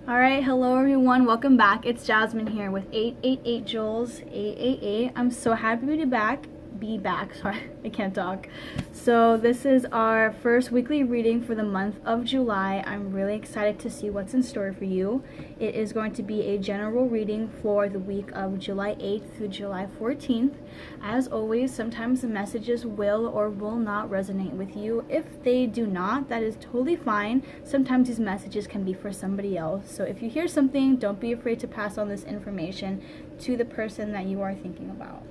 Alright, hello everyone, welcome back. It's Jasmine here with 888 Jules 888. I'm so happy to be back, sorry, I can't talk. So this is our first weekly reading for the month of July. I'm really excited to see what's in store for you. It is going to be a general reading for the week of July 8th through July 14th. As always, sometimes the messages will or will not resonate with you. If they do not, that is totally fine. Sometimes these messages can be for somebody else. So if you hear something, don't be afraid to pass on this information to the person that you are thinking about.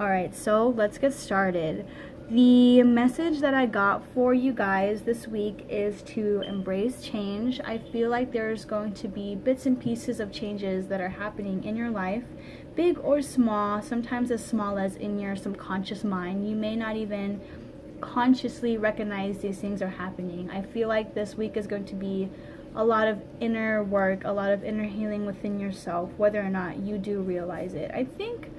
Alright, so let's get started. The message that I got for you guys this week is to embrace change. I feel like there's going to be bits and pieces of changes that are happening in your life, big or small, sometimes as small as in your subconscious mind. You may not even consciously recognize these things are happening. I feel like this week is going to be a lot of inner work, a lot of inner healing within yourself, whether or not you do realize it. I think,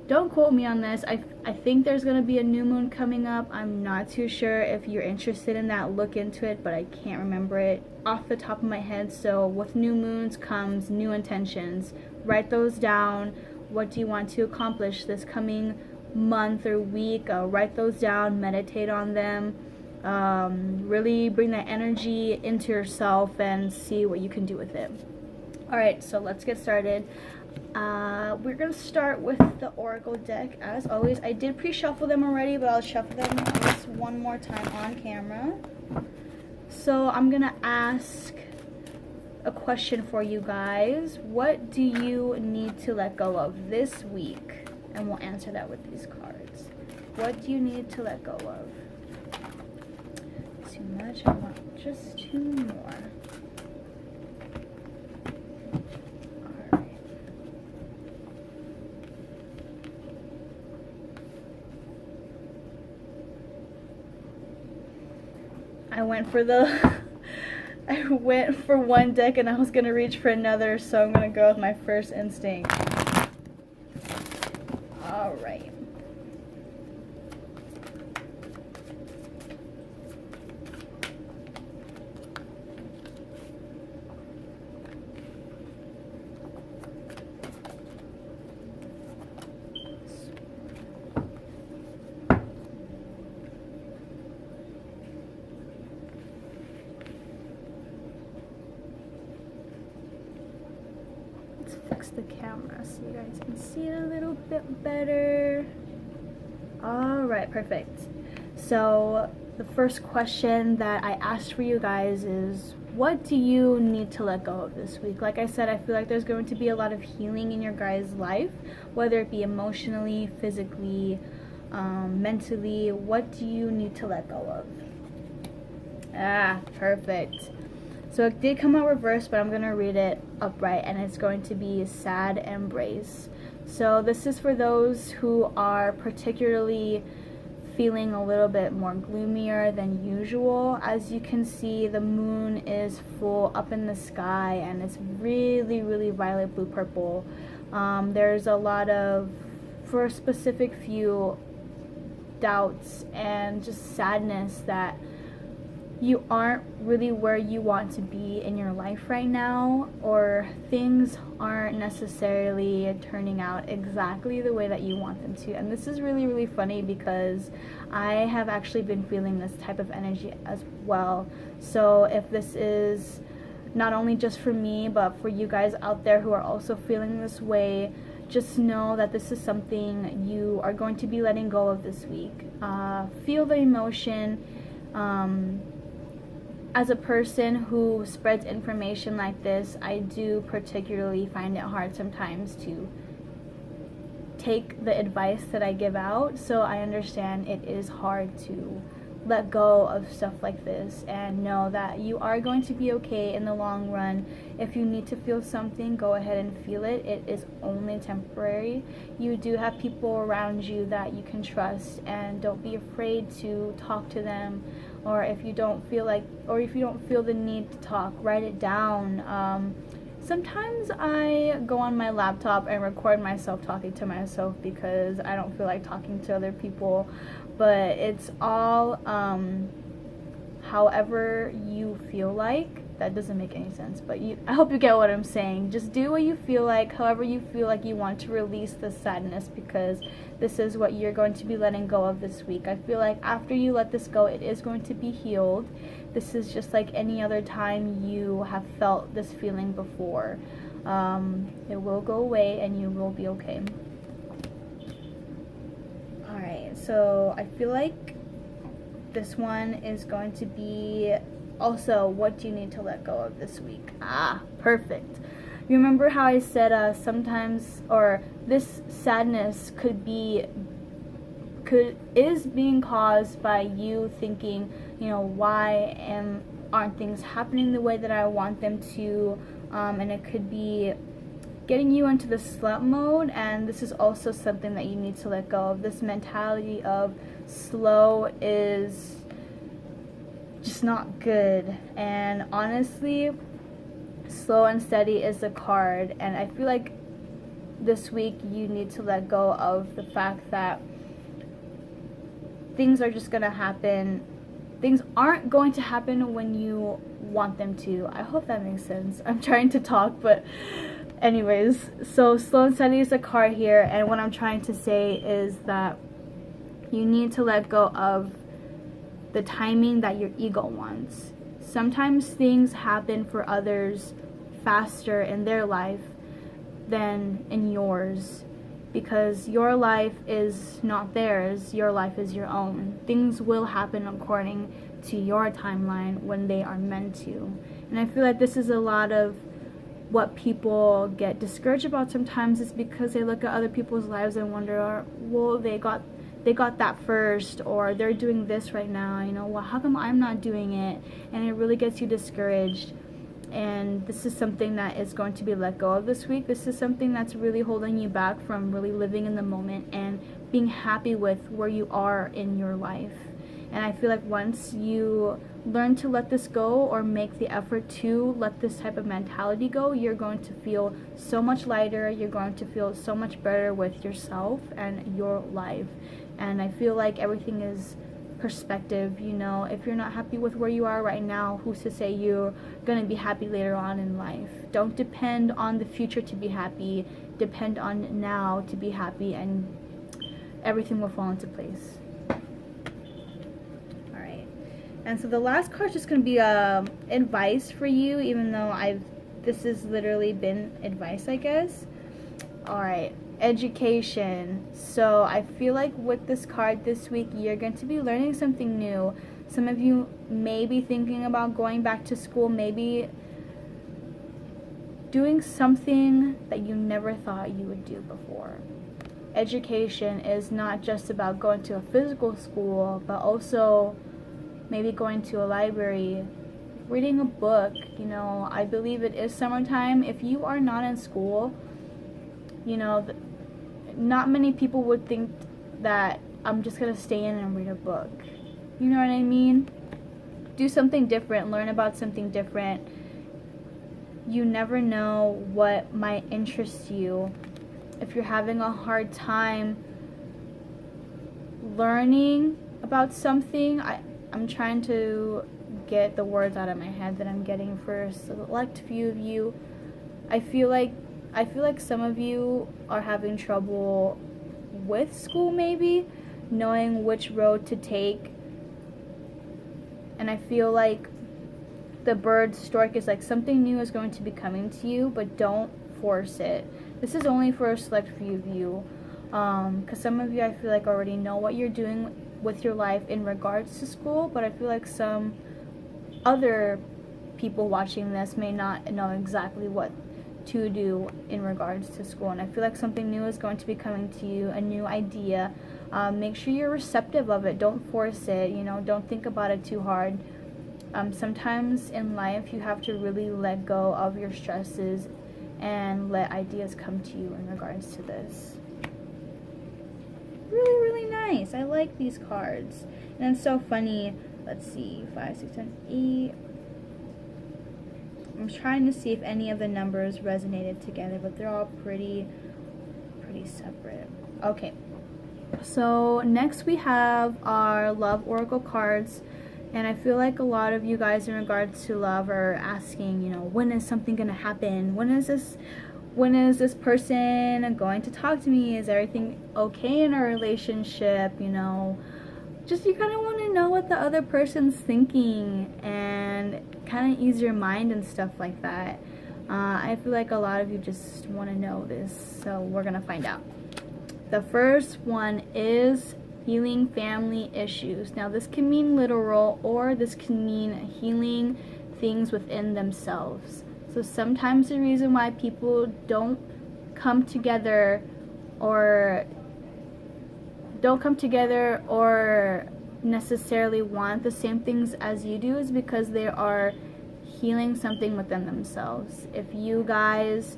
don't quote me on this, I think there's going to be a new moon coming up. I'm not too sure. If you're interested in that, look into it, but I can't remember it off the top of my head. So with new moons comes new intentions. Write those down. What do you want to accomplish this coming month or week? Write those down, meditate on them. Really bring that energy into yourself and see what you can do with it. Alright, so let's get started. We're going to start with the Oracle deck. As always, I did pre-shuffle them already, but I'll shuffle them just one more time on camera. So I'm going to ask a question for you guys. What do you need to let go of this week? And we'll answer that with these cards. What do you need to let go of? Too much? I want just two more. I went for one deck and I was gonna reach for another, so I'm gonna go with my first instinct. Alright. Fix the camera so you guys can see it a little bit better. Alright, perfect. So the first question that I asked for you guys is, what do you need to let go of this week? Like I said, I feel like there's going to be a lot of healing in your guys' life, whether it be emotionally, physically, mentally. What do you need to let go of? Perfect. So it did come out reversed, but I'm going to read it upright, and it's going to be sad embrace. So this is for those who are particularly feeling a little bit more gloomier than usual. As you can see, the moon is full up in the sky, and it's really, really violet, blue, purple. There's a lot of, for a specific few, doubts and just sadness that you aren't really where you want to be in your life right now, or things aren't necessarily turning out exactly the way that you want them to. And this is really, really funny because I have actually been feeling this type of energy as well. So if this is not only just for me, but for you guys out there who are also feeling this way, just know that this is something you are going to be letting go of this week. Feel the emotion. As a person who spreads information like this, I do particularly find it hard sometimes to take the advice that I give out. So I understand it is hard to let go of stuff like this, and know that you are going to be okay in the long run. If you need to feel something, go ahead and feel it. It is only temporary. You do have people around you that you can trust, and don't be afraid to talk to them. Or if you don't feel the need to talk, write it down. Sometimes I go on my laptop and record myself talking to myself because I don't feel like talking to other people. But it's all however you feel like. that doesn't make any sense, but I hope you get what I'm saying. Just do what you feel like, however you feel like you want to release the sadness, because this is what you're going to be letting go of this week. I feel like after you let this go, it is going to be healed. This is just like any other time you have felt this feeling before. It will go away and you will be okay. Alright, so I feel like this one is going to be also, what do you need to let go of this week? Ah, perfect. Remember how I said sometimes, or this sadness is being caused by you thinking, you know, why aren't things happening the way that I want them to, and it could be getting you into the slump mode. And this is also something that you need to let go of. This mentality of slow is just not good, and honestly, slow and steady is the card. And I feel like this week you need to let go of the fact that things are just gonna happen. Things aren't going to happen when you want them to. I hope that makes sense. I'm trying to talk, but anyways, so slow and steady is a card here, and what I'm trying to say is that you need to let go of the timing that your ego wants. Sometimes things happen for others faster in their life than in yours, because your life is not theirs, your life is your own. Things will happen according to your timeline when they are meant to. And I feel like this is a lot of what people get discouraged about sometimes, is because they look at other people's lives and wonder, well, they got that first, or they're doing this right now, you know, well, how come I'm not doing it? And it really gets you discouraged. And this is something that is going to be let go of this week. This is something that's really holding you back from really living in the moment and being happy with where you are in your life. And I feel like once you learn to let this go, or make the effort to let this type of mentality go, you're going to feel so much lighter. You're going to feel so much better with yourself and your life. And I feel like everything is perspective. You know, if you're not happy with where you are right now, who's to say you're going to be happy later on in life? Don't depend on the future to be happy. Depend on now to be happy, and everything will fall into place. Alright, and so the last card is just going to be advice for you, even though this has literally been advice, I guess. Alright, education. So I feel like with this card this week, you're going to be learning something new. Some of you may be thinking about going back to school, maybe doing something that you never thought you would do before. Education is not just about going to a physical school, but also maybe going to a library, reading a book. You know, I believe it is summertime. If you are not in school, you know, not many people would think that I'm just gonna stay in and read a book. You know what I mean? Do something different, learn about something different. You never know what might interest you. If you're having a hard time learning about something, I'm trying to get the words out of my head that I'm getting for a select few of you. I feel like some of you are having trouble with school, maybe knowing which road to take. And I feel like the bird stork is like, something new is going to be coming to you, but don't force it. This is only for a select few of you, because some of you, I feel like, already know what you're doing with your life in regards to school, but I feel like some other people watching this may not know exactly what to do in regards to school. And I feel like something new is going to be coming to you, a new idea. Make sure you're receptive of it. Don't force it, you know, don't think about it too hard. Sometimes in life you have to really let go of your stresses and let ideas come to you in regards to this. Really, really nice. I like these cards. And it's so funny. Let's see, 5, 6, 7, 8. I'm trying to see if any of the numbers resonated together, but they're all pretty separate. Okay, so next we have our love oracle cards. And I feel like a lot of you guys in regards to love are asking, you know, when is something going to happen? When is this person going to talk to me? Is everything okay in our relationship? You know, just you kind of want to know what the other person's thinking and kind of ease your mind and stuff like that. I feel like a lot of you just want to know this, so we're going to find out. The first one is healing family issues. Now this can mean literal, or this can mean healing things within themselves. So sometimes the reason why people don't come together or necessarily want the same things as you do is because they are healing something within themselves. If you guys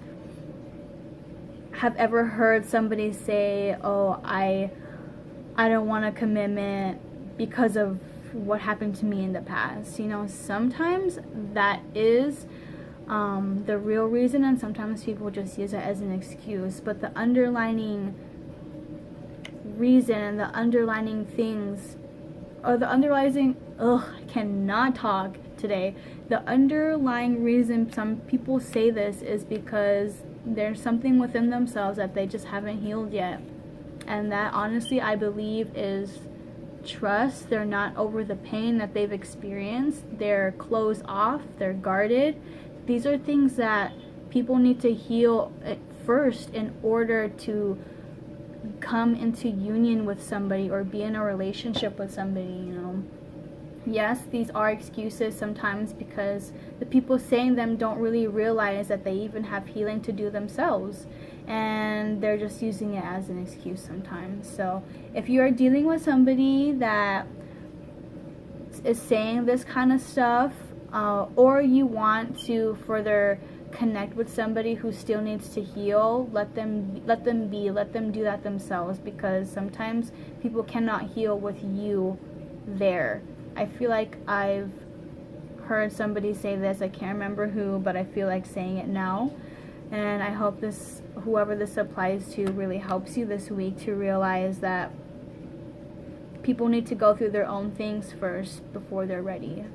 have ever heard somebody say, oh, I don't want a commitment because of what happened to me in the past. You know, sometimes that is the real reason, and sometimes people just use it as an excuse. But the underlining reason and the underlining things, or the underlying, I cannot talk today. The underlying reason some people say this is because there's something within themselves that they just haven't healed yet. And that, honestly, I believe is trust. They're not over the pain that they've experienced. They're closed off. They're guarded. These are things that people need to heal first in order to come into union with somebody or be in a relationship with somebody, you know. Yes, these are excuses sometimes because the people saying them don't really realize that they even have healing to do themselves. And they're just using it as an excuse sometimes. So if you are dealing with somebody that is saying this kind of stuff, or you want to further connect with somebody who still needs to heal, let them do that themselves, because sometimes people cannot heal with you there. I feel like I've heard somebody say this, I can't remember who, but I feel like saying it now. And I hope this, whoever this applies to, really helps you this week to realize that people need to go through their own things first before they're ready.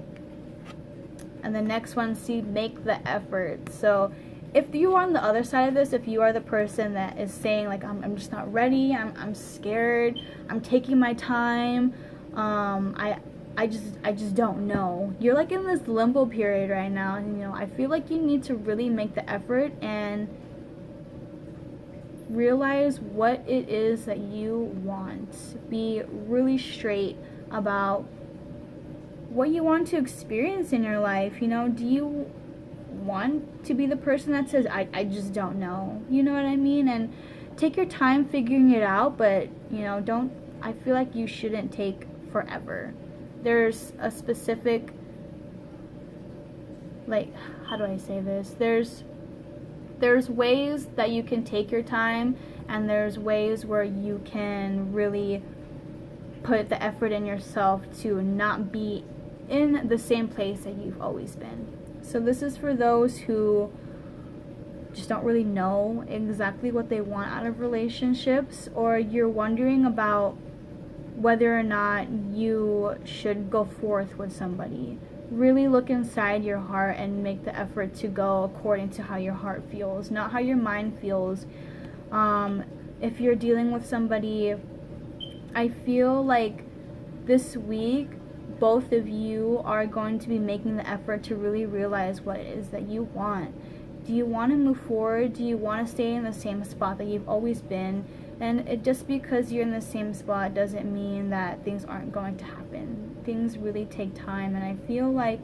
And the next one, see, make the effort. So if you are on the other side of this, if you are the person that is saying like, I'm just not ready, I'm scared, I'm taking my time, I just don't know. You're like in this limbo period right now, and you know, I feel like you need to really make the effort and realize what it is that you want. Be really straight about what you want to experience in your life. You know, do you want to be the person that says, I just don't know? You know what I mean? And take your time figuring it out, but you know, I feel like you shouldn't take forever. There's a specific, like, how do I say this? There's ways that you can take your time, and there's ways where you can really put the effort in yourself to not be in the same place that you've always been. So this is for those who just don't really know exactly what they want out of relationships, or you're wondering about whether or not you should go forth with somebody. Really look inside your heart and make the effort to go according to how your heart feels, not how your mind feels. If you're dealing with somebody, I feel like this week both of you are going to be making the effort to really realize what it is that you want. Do you want to move forward? Do you want to stay in the same spot that you've always been? And just because you're in the same spot doesn't mean that things aren't going to happen. Things really take time, and I feel like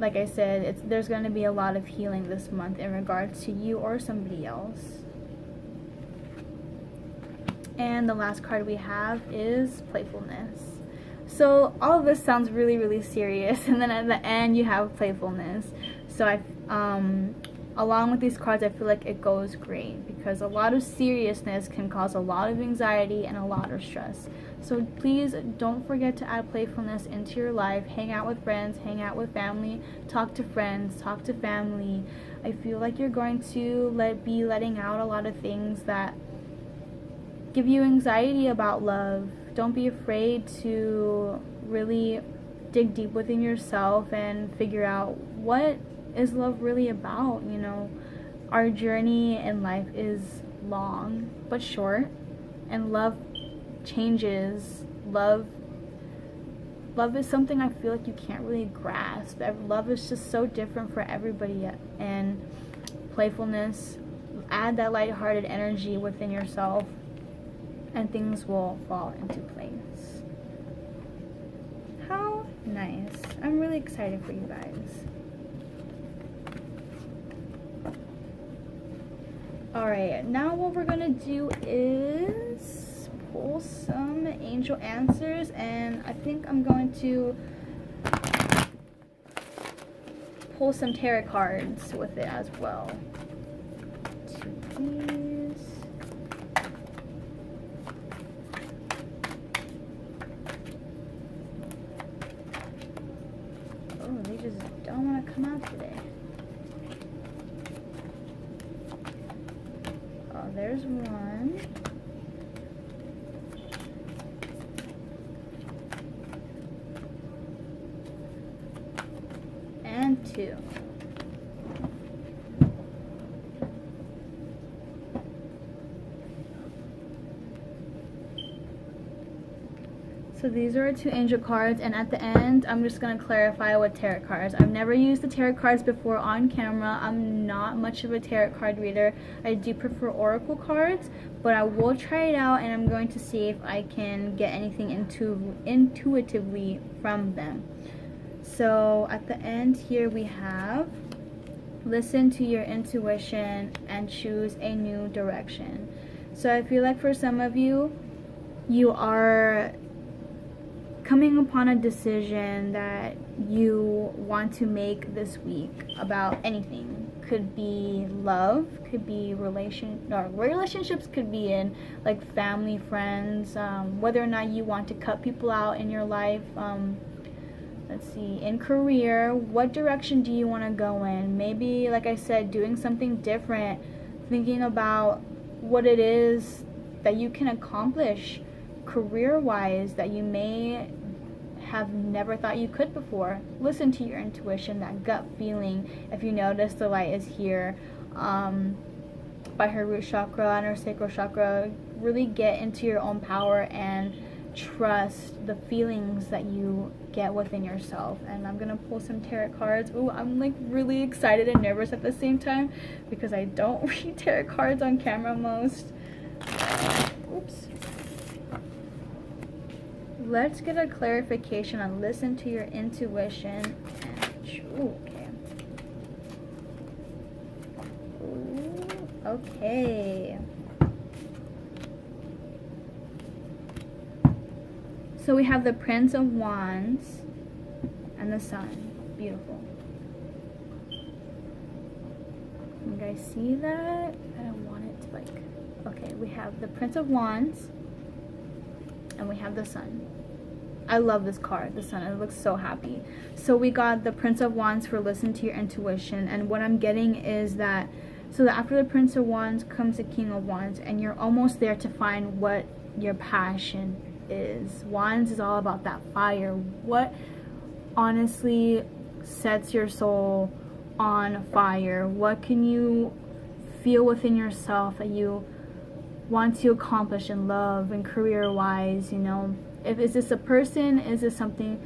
I said, there's going to be a lot of healing this month in regards to you or somebody else. And the last card we have is playfulness. So all of this sounds really, really serious, and then at the end you have playfulness. So along with these cards, I feel like it goes great, because a lot of seriousness can cause a lot of anxiety and a lot of stress. So please don't forget to add playfulness into your life. Hang out with friends, hang out with family, talk to friends, talk to family. I feel like you're going to be letting out a lot of things that give you anxiety about love. Don't be afraid to really dig deep within yourself and figure out what is love really about. You know, our journey in life is long but short, and love changes. Love is something I feel like you can't really grasp. Love is just so different for everybody. And playfulness, add that lighthearted energy within yourself, and things will fall into place. How nice. I'm really excited for you guys. Alright, now what we're gonna do is pull some angel answers, and I think I'm going to pull some tarot cards with it as well. These. Oh, they just don't want to come out today. Oh, there's one. And two. So these are our two angel cards, and at the end I'm just going to clarify with tarot cards. I've never used the tarot cards before on camera. I'm not much of a tarot card reader. I do prefer oracle cards, but I will try it out, and I'm going to see if I can get anything intuitively from them. So at the end here we have, listen to your intuition and choose a new direction. So I feel like for some of you, you are coming upon a decision that you want to make this week about anything. Could be love, could be relationships, could be in like family, friends, whether or not you want to cut people out in your life. Let's see, in career, what direction do you want to go in? Maybe, like I said, doing something different, thinking about what it is that you can accomplish career-wise that you may have never thought you could before. Listen to your intuition, that gut feeling. If you notice, the light is here by her root chakra and her sacral chakra. Really get into your own power and trust the feelings that you get within yourself. And I'm gonna pull some tarot cards. Ooh, I'm like really excited and nervous at the same time because I don't read tarot cards on camera most. Oops. Let's get a clarification on listen to your intuition. Ooh, okay. Ooh, okay. So we have the Prince of Wands and the Sun. Beautiful. You guys see that? I don't want it to like... Okay, we have the Prince of Wands and we have the Sun. I love this card, the Sun. It looks so happy. So we got the Prince of Wands for listen to your intuition, and what I'm getting is that, so that after the Prince of Wands comes the King of Wands, and you're almost there to find what your passion is. Wands is all about that fire. What honestly sets your soul on fire? What can you feel within yourself that you want to accomplish in love and career-wise, you know? Is this a person? Is this something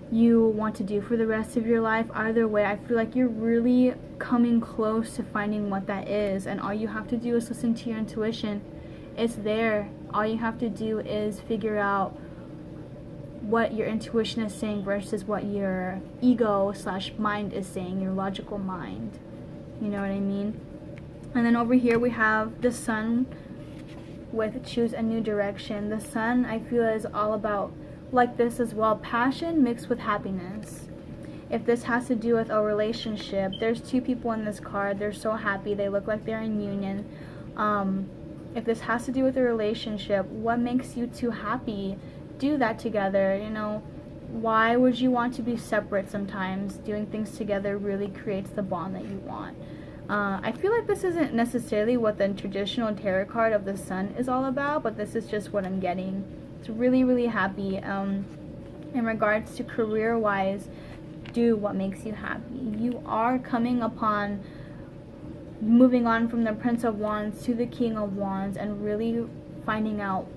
you want to do for the rest of your life? Either way, I feel like you're really coming close to finding what that is, and all you have to do is listen to your intuition. It's there. All you have to do is figure out what your intuition is saying versus what your ego/mind is saying, your logical mind. You know what I mean? And then over here we have the Sun with choose a new direction. The Sun, I feel, is all about like this as well, passion mixed with happiness. If this has to do with a relationship, there's two people in this card. They're so happy. They look like they're in union. If this has to do with a relationship, what makes you two happy? Do that together. You know, why would you want to be separate sometimes? Doing things together really creates the bond that you want. I feel like this isn't necessarily what the traditional tarot card of the Sun is all about, but this is just what I'm getting. It's really, really happy. in regards to career wise, do what makes you happy. You are coming upon moving on from the Prince of Wands to the King of Wands and really finding out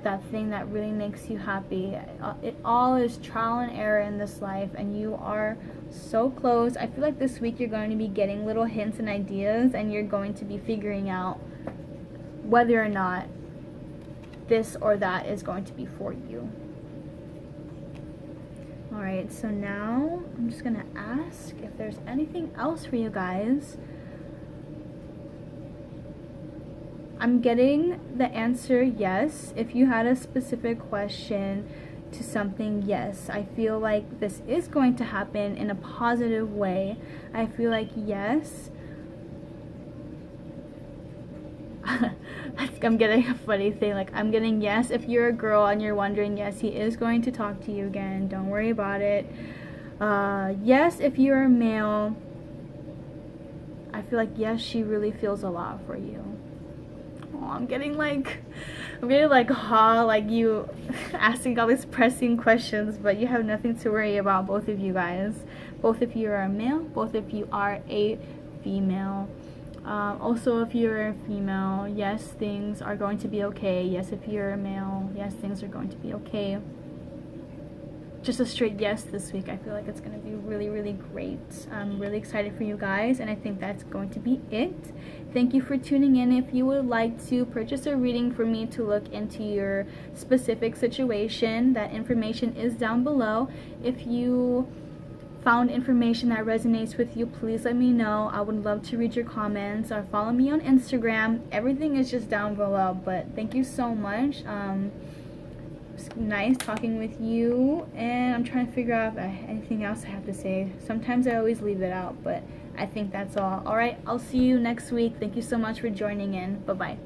that thing that really makes you happy. It all is trial and error in this life, and you are so close. I feel like this week you're going to be getting little hints and ideas, and you're going to be figuring out whether or not this or that is going to be for you. Alright, so now I'm just going to ask if there's anything else for you guys. I'm getting the answer yes. If you had a specific question to something, yes. I feel like this is going to happen in a positive way. I feel like yes. I'm getting a funny thing, like I'm getting yes if you're a girl and you're wondering, yes, he is going to talk to you again, don't worry about it. Yes if you're a male, I feel like yes, she really feels a lot for you. Oh, I'm getting like you asking all these pressing questions, but you have nothing to worry about, both of you guys. Both of you are a male, both of you are a female. Also, if you're a female, yes, things are going to be okay. Yes, if you're a male, yes, things are going to be okay. Just a straight yes this week. I feel like it's going to be really, really great. I'm really excited for you guys, and I think that's going to be it. Thank you for tuning in. If you would like to purchase a reading for me to look into your specific situation, that information is down below. If you found information that resonates with you, please let me know. I would love to read your comments, or follow me on Instagram. Everything is just down below. But thank you so much. It's nice talking with you, and I'm trying to figure out if anything else I have to say. Sometimes I always leave it out, but I think that's all. Alright, I'll see you next week. Thank you so much for joining in. Bye bye.